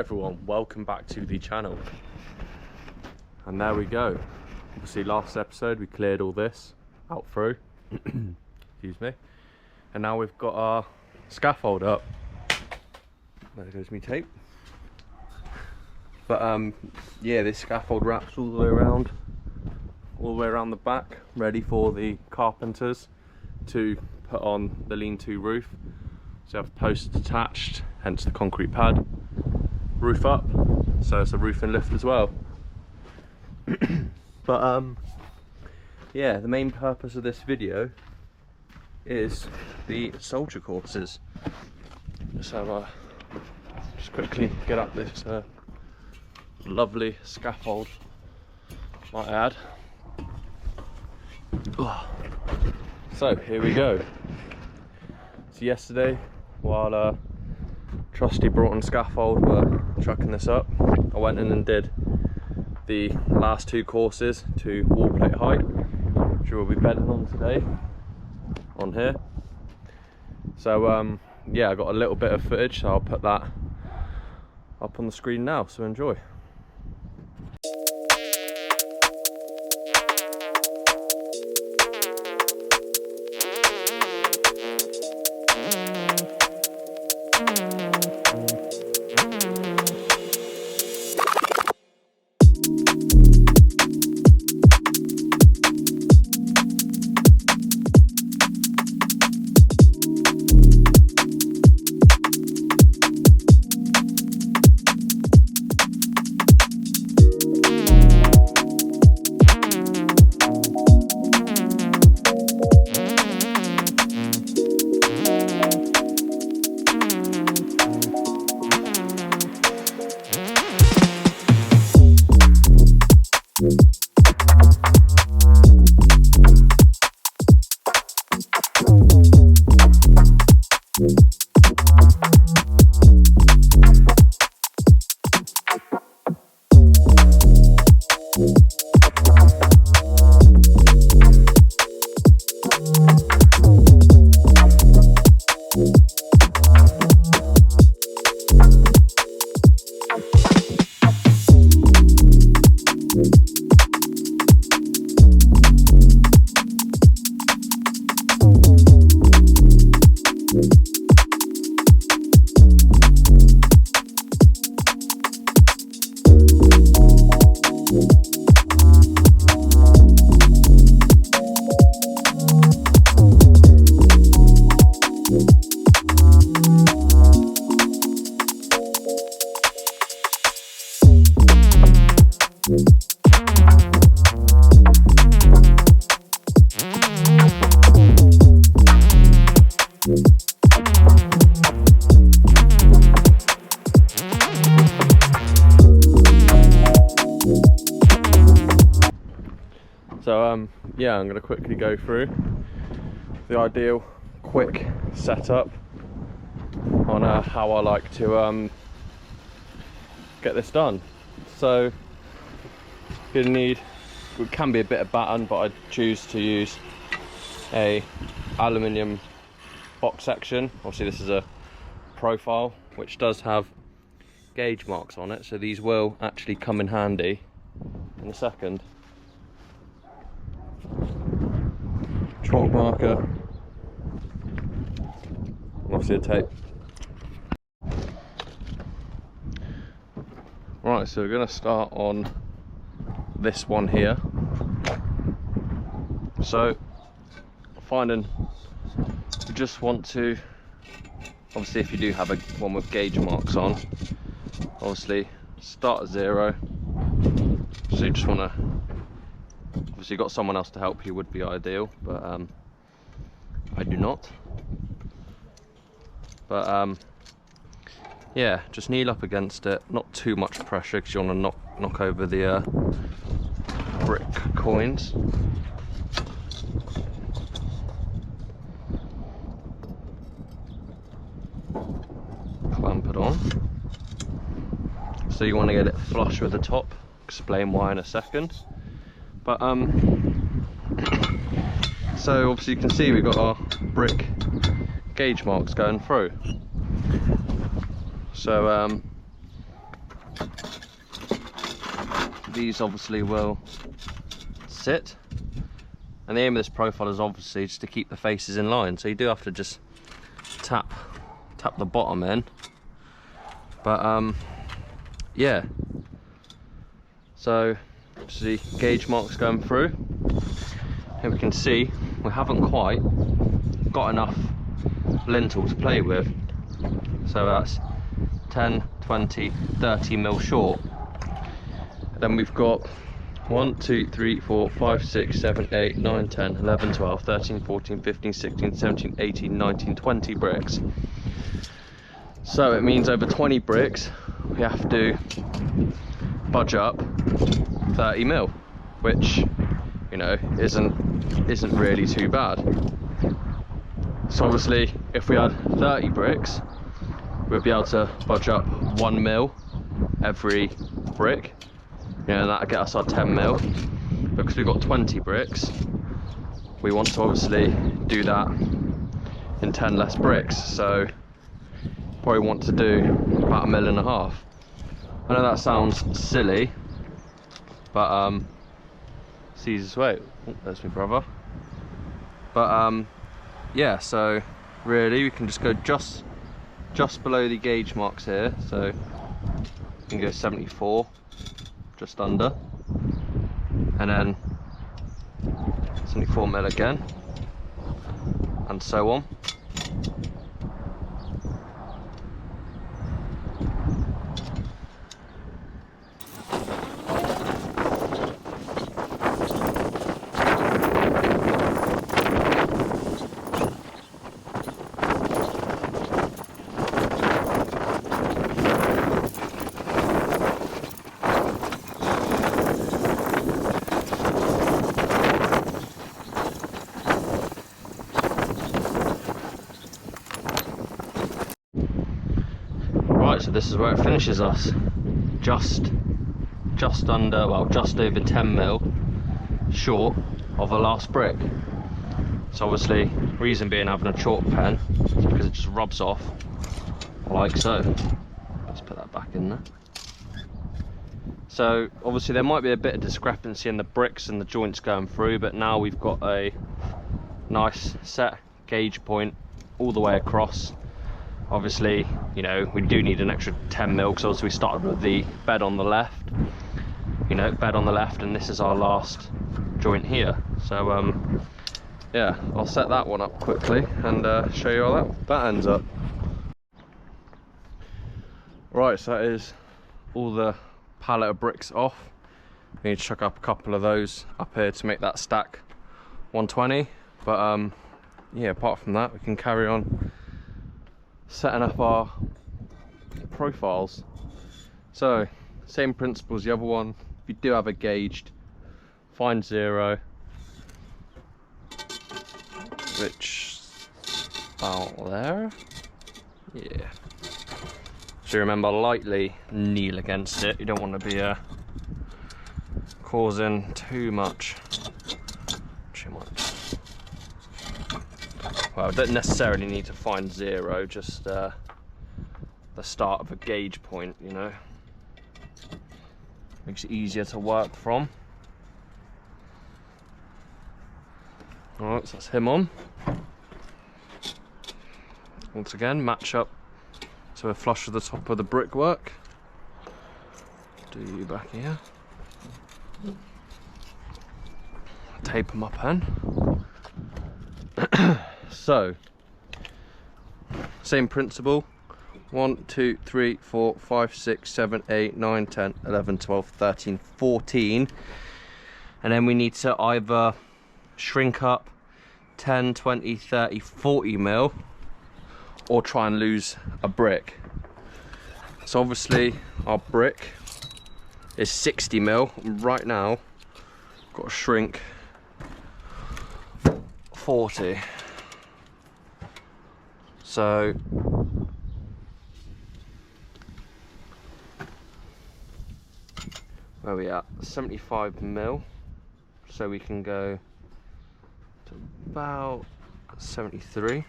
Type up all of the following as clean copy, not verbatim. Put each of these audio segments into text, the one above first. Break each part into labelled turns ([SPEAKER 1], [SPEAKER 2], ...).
[SPEAKER 1] Right everyone, welcome back to the channel. And there we go. Obviously last episode we cleared all this out through. Excuse me. And now we've got our scaffold up. There goes me tape. But yeah, this scaffold wraps all the way around the back, ready for the carpenters to put on the lean-to roof. So you have posts attached, hence the concrete pad. Roof up, so it's a roofing lift as well. But yeah, the main purpose of this video is the soldier courses. So just quickly get up this lovely scaffold, might I add. So here we go. So yesterday, while Trusty Broughton scaffold were trucking this up, I went in and did the last two courses to wall plate height, which we'll be bedding on today on here. So yeah, I got a little bit of footage, so I'll put that up on the screen now, so enjoy. So yeah, I'm going to quickly go through the ideal quick setup on how I like to get this done. So you're going to need, it can be a bit of batten, but I choose to use a aluminium box section. Obviously this is a profile which does have gauge marks on it, so these will actually come in handy in a second. Chalk marker, obviously a tape. Right, so we're going to start on this one here. So finding, you just want to, obviously if you do have one with gauge marks on, obviously start at 0. So you just want to, obviously got someone else to help you would be ideal, but I do not. But yeah, just kneel up against it, not too much pressure because you want to knock over the brick coins. Clamp it on. So you want to get it flush with the top, explain why in a second. But so obviously you can see we've got our brick gauge marks going through. So these obviously will sit. And the aim of this profile is obviously just to keep the faces in line. So you do have to just tap the bottom in. But yeah. So obviously gauge marks going through. Here we can see we haven't quite got enough lintel to play with. So that's 10, 20, 30 mil short. Then we've got 1, 2, 3, 4, 5, 6, 7, 8, 9, 10, 11, 12, 13, 14, 15, 16, 17, 18, 19, 20 bricks. So it means over 20 bricks we have to budge up 30 mil, which, you know, isn't really too bad. So obviously if we had 30 bricks, we'd be able to budge up 1 mil every brick. You know, that'll get us our 10 mil. Because we've got 20 bricks, we want to obviously do that in 10 less bricks. So probably want to do about 1.5 mil. I know that sounds silly, but it's the easiest way. Oh, there's my brother. But yeah, so really we can just go just below the gauge marks here. So we can go 74, just under, and then 74 mil again, and so on. So this is where it finishes us, just under, well, just over 10 mil short of the last brick. So obviously, reason being having a chalk pen is because it just rubs off like so. Let's put that back in there. So obviously there might be a bit of discrepancy in the bricks and the joints going through, but now we've got a nice set gauge point all the way across. Obviously, you know, we do need an extra 10 mil because obviously we started with the bed on the left, you know, bed on the left, and this is our last joint here. So yeah, I'll set that one up quickly and show you how that ends up. Right, so that is all the pallet of bricks off. We need to chuck up a couple of those up here to make that stack 120, but yeah, apart from that we can carry on setting up our profiles. So same principle as the other one. If you do have a gauged, find 0, which about there. Yeah, so remember, lightly kneel against it. You don't want to be causing too much. Well, don't necessarily need to find 0, just the start of a gauge point, you know. Makes it easier to work from. Alright, so that's him on. Once again, match up so we're flush with the top of the brickwork. Do you back here. Tape them up then. So, same principle. 1, 2, 3, 4, 5, 6, 7, 8, 9, 10, 11, 12, 13, 14. And then we need to either shrink up 10, 20, 30, 40 mil or try and lose a brick. So obviously our brick is 60 mil. Right now, got to shrink 40. So where are we at? 75 mil. So we can go to about 73.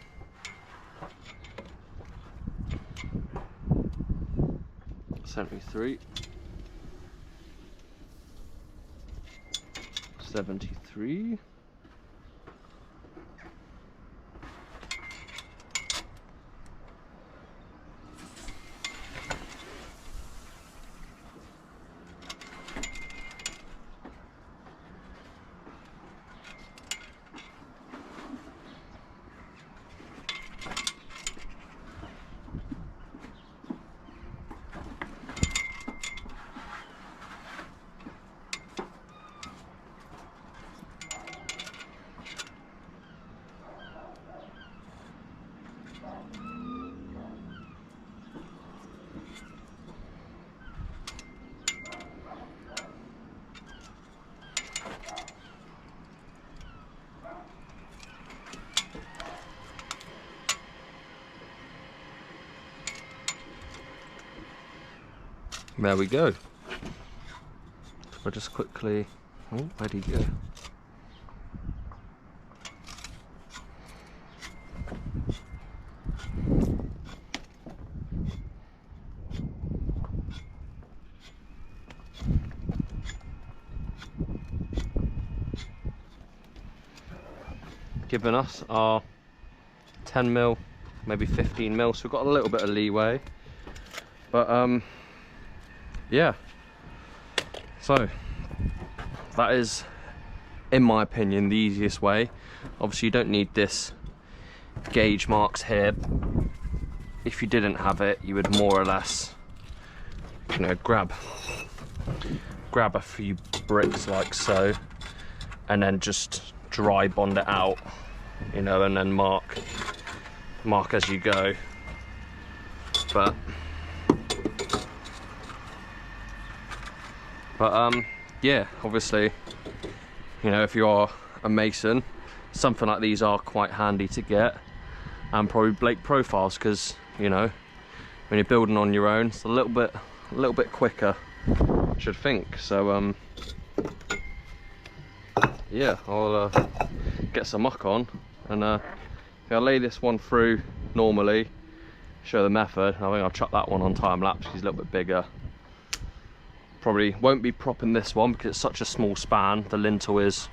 [SPEAKER 1] 73. There we go. I'll just quickly, oh, where'd he go? Given us our 10mm, maybe 15mm, so we've got a little bit of leeway. But yeah, so that is, in my opinion, the easiest way. Obviously you don't need this gauge marks here. If you didn't have it, you would more or less, you know, grab a few bricks like so, and then just dry bond it out, you know, and then mark as you go. But yeah, obviously, you know, if you are a mason, something like these are quite handy to get, and probably Blake profiles, because, you know, when you're building on your own, it's a little bit quicker, I should think. So yeah, I'll get some muck on, and if I lay this one through normally, show the method. I think I'll chuck that one on time lapse, he's a little bit bigger. Probably won't be propping this one because it's such a small span. The lintel is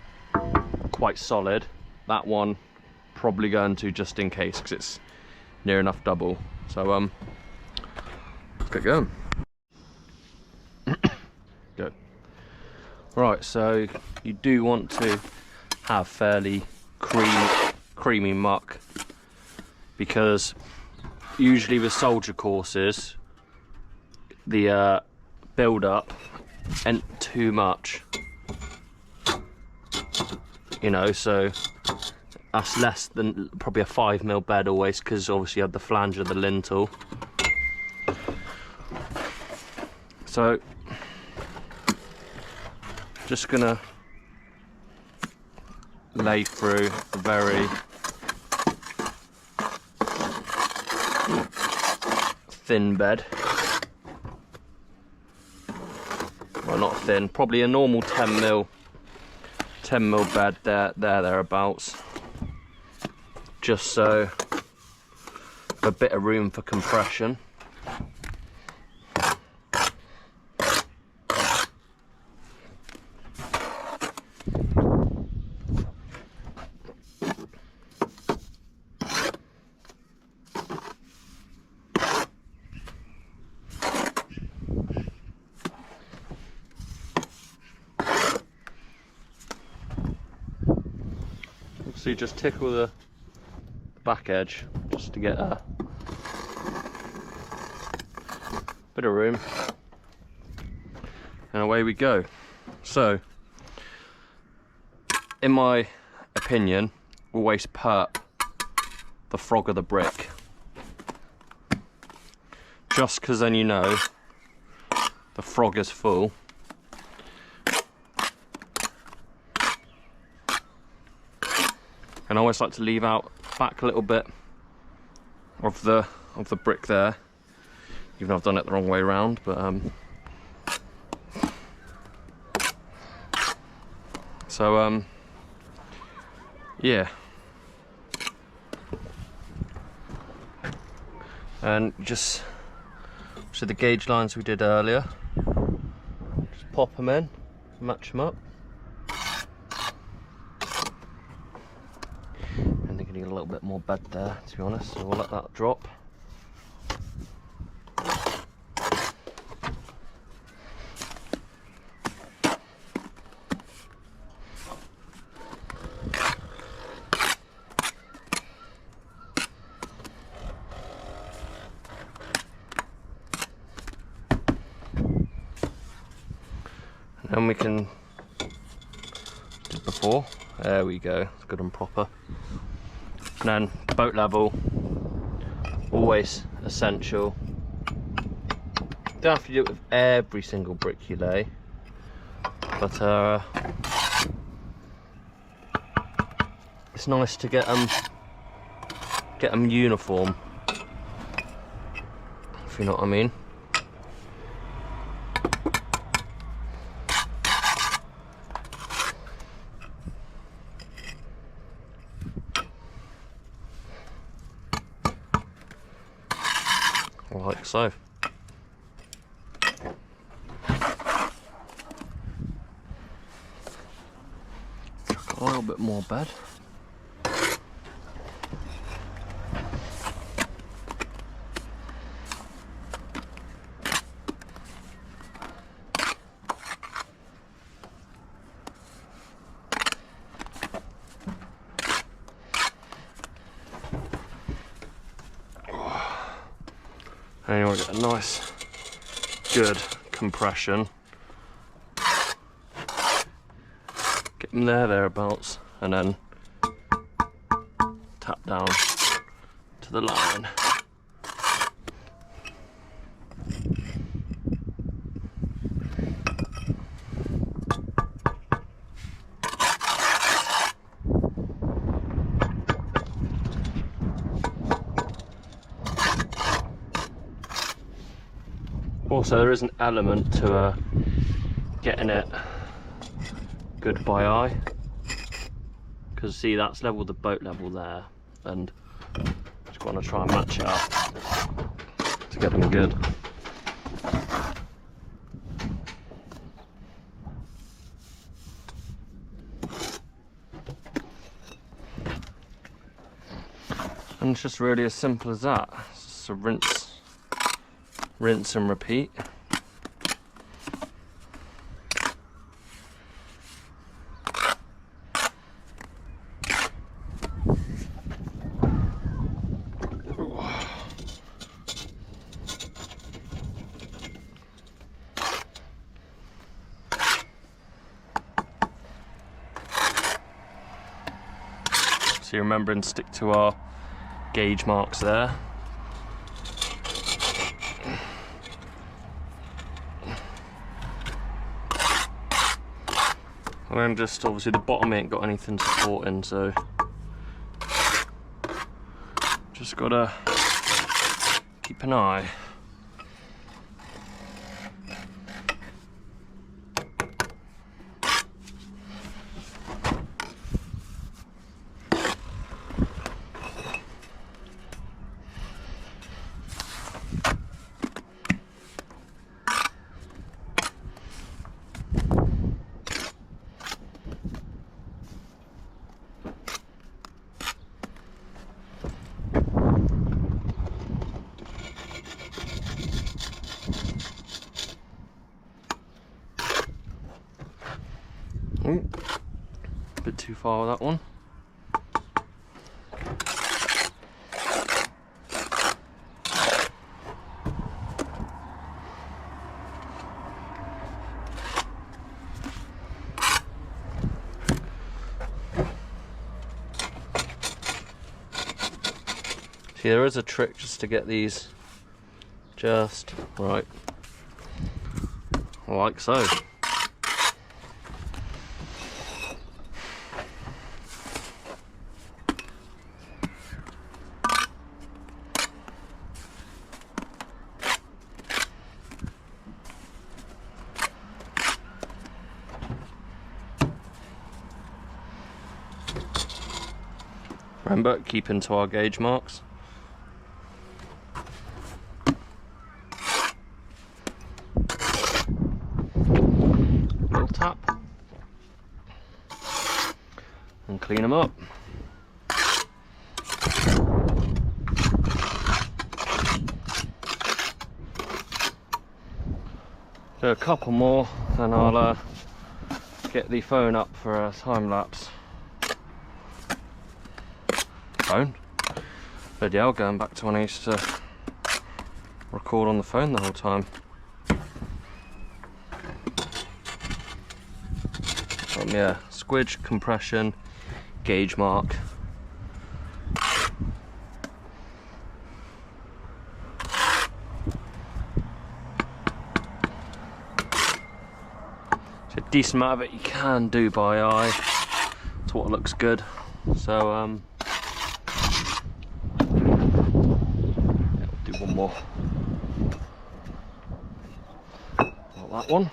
[SPEAKER 1] quite solid. That one probably going to, just in case, because it's near enough double. So let's get going. Good. Right, so you do want to have fairly creamy muck, because usually with soldier courses the build up and too much, you know, so that's less than probably a 5mm bed always, because obviously you have the flange of the lintel. So just gonna lay through a very thin bed. Well, not thin, probably a normal 10mm bed thereabouts, just so a bit of room for compression. So you just tickle the back edge just to get a bit of room, and away we go. So in my opinion, always perp the frog of the brick, just because then you know the frog is full. And I always like to leave out back a little bit of the brick there, even though I've done it the wrong way around. But so yeah, and just so the gauge lines we did earlier, just pop them in, match them up. little bit more bed there, to be honest, so we'll let that drop. And then we can do before. There we go, it's good and proper. And then boat level, always essential. Don't have to do it with every single brick you lay, but it's nice to get them uniform, if you know what I mean. Like so. Chuck a little bit more bed. And you want to get a nice, good compression. Get them thereabouts, and then tap down to the line. Also, there is an element to getting it good by eye, because see, that's level the boat level there, and just want to try and match it up to get them good. And it's just really as simple as that. It's just a rinse and repeat. So you remember and stick to our gauge marks there. And then just obviously the bottom ain't got anything supporting, so just gotta keep an eye. Ooh, a bit too far with that one. See, there is a trick just to get these just right, like so. Remember, keep into our gauge marks. Little tap. And clean them up. do a couple more, and I'll get the phone up for a time lapse. Phone? But yeah, going back to when I used to record on the phone the whole time. Yeah, squidge, compression, gauge mark. So a decent amount of it you can do by eye. It's what looks good. So yeah, we'll do one more. Like that one.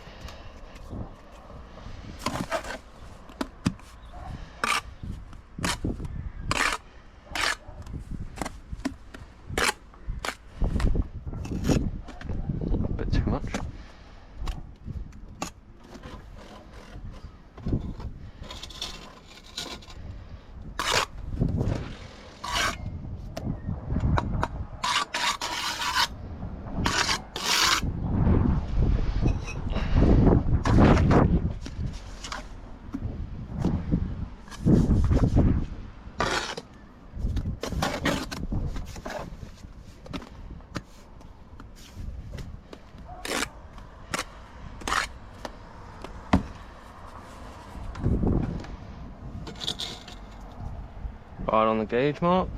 [SPEAKER 1] Right on the gauge mark.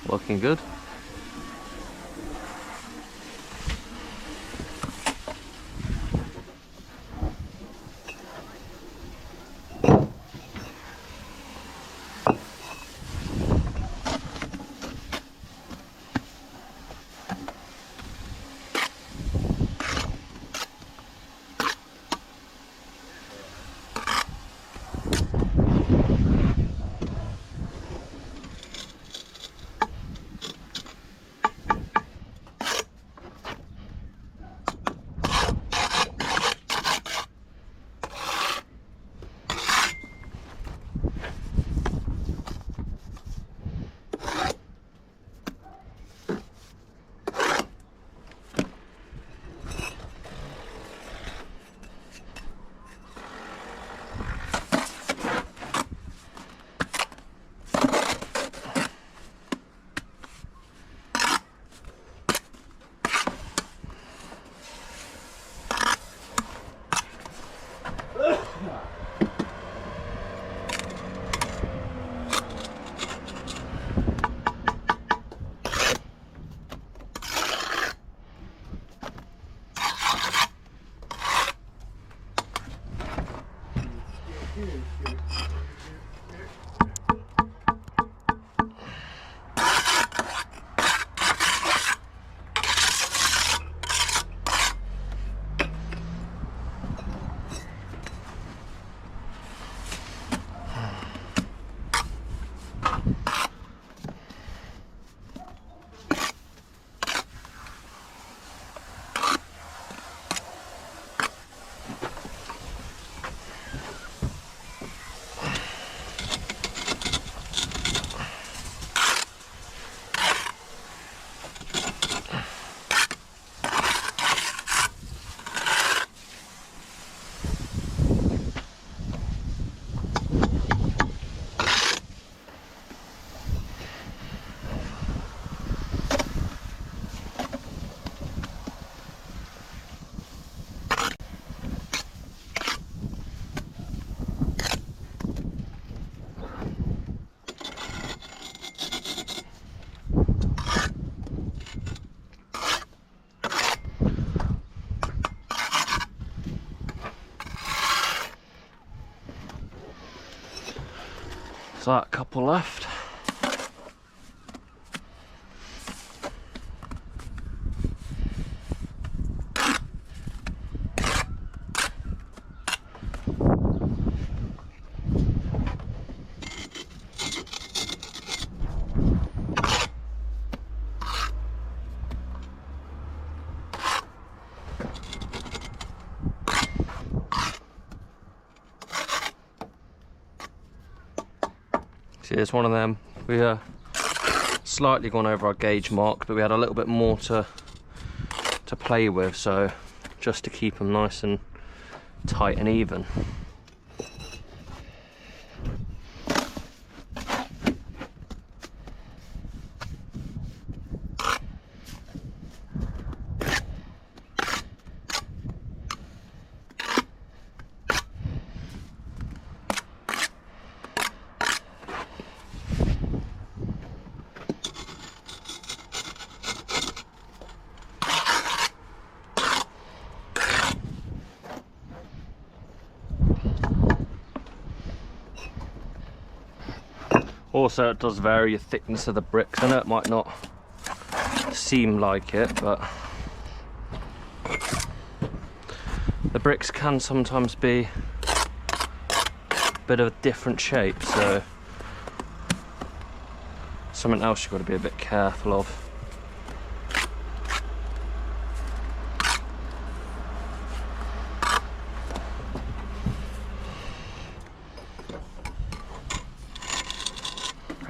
[SPEAKER 1] Looking good. So that couple left. See, it's one of them. We slightly gone over our gauge mark, but we had a little bit more to play with, so just to keep them nice and tight and even. Also, it does vary the thickness of the bricks. I know it might not seem like it, but the bricks can sometimes be a bit of a different shape, so something else you've got to be a bit careful of.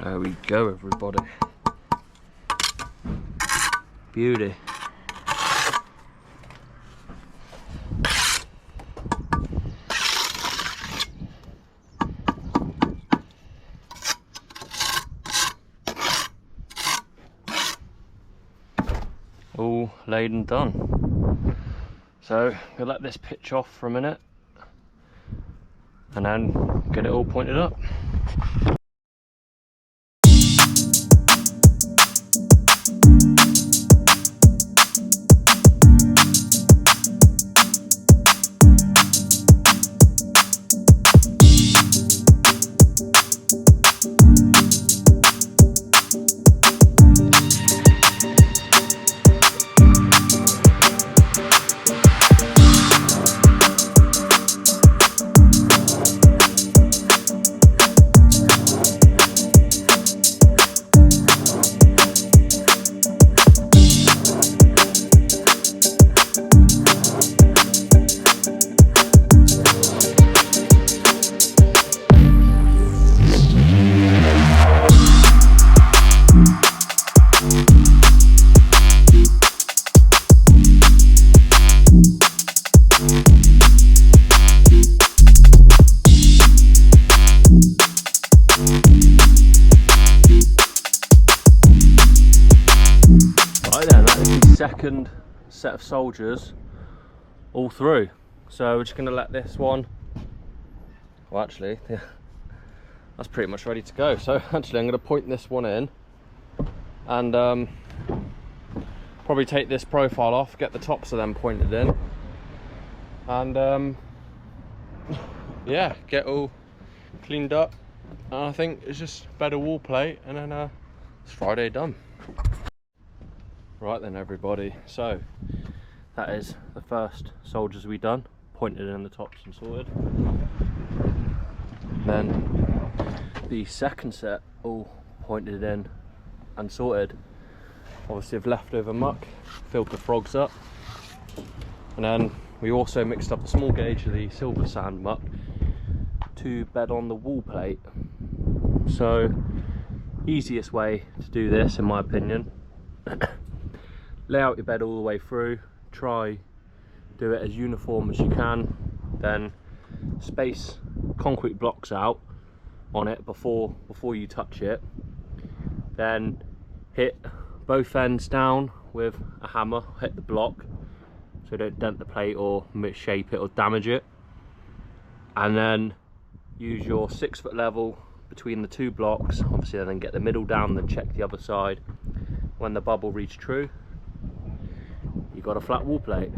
[SPEAKER 1] There we go, everybody. Beauty. All laid and done. So we'll let this pitch off for a minute and then get it all pointed up. Second set of soldiers all through, so we're just going to let this one, well actually yeah, that's pretty much ready to go. So actually I'm going to point this one in and probably take this profile off, get the tops of them pointed in, and yeah, get all cleaned up, and I think it's just better wall plate, and then it's Friday done. Right then, everybody, so that is the first soldiers we done, pointed in the tops and sorted. Then the second set all pointed in and sorted. Obviously of leftover muck, filled the frogs up, and then we also mixed up a small gauge of the silver sand muck to bed on the wall plate. So easiest way to do this, in my opinion, lay out your bed all the way through, try do it as uniform as you can, then space concrete blocks out on it before you touch it, then hit both ends down with a hammer, hit the block so don't dent the plate or misshape it or damage it, and then use your 6 foot level between the two blocks, obviously, and then get the middle down, then check the other side. When the bubble reads true, you got a flat wall plate.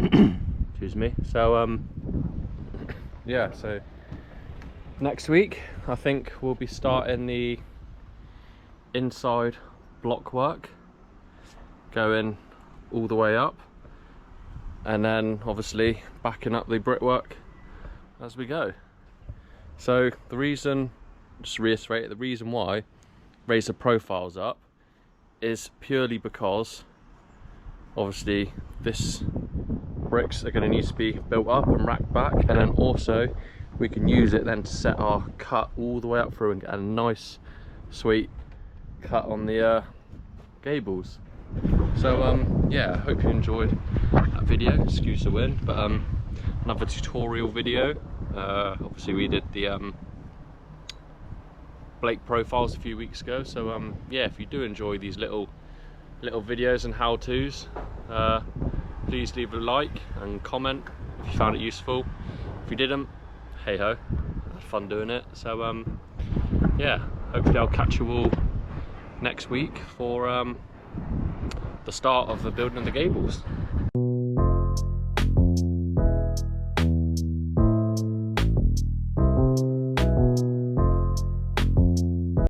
[SPEAKER 1] Excuse me. So yeah, so next week I think we'll be starting the inside block work, going all the way up, and then obviously backing up the brickwork as we go. So the reason, just to reiterate, the reason why raise the profiles up is purely because obviously this bricks are going to need to be built up and racked back, and then also we can use it then to set our cut all the way up through and get a nice sweet cut on the gables. So yeah, I hope you enjoyed that video. Excuse the wind, but another tutorial video. Obviously we did the Blake profiles a few weeks ago, so yeah, if you do enjoy these little videos and how-tos, please leave a like and comment if you found it useful. If you didn't, hey ho, I had fun doing it. So yeah, hopefully I'll catch you all next week for the start of the building of the gables.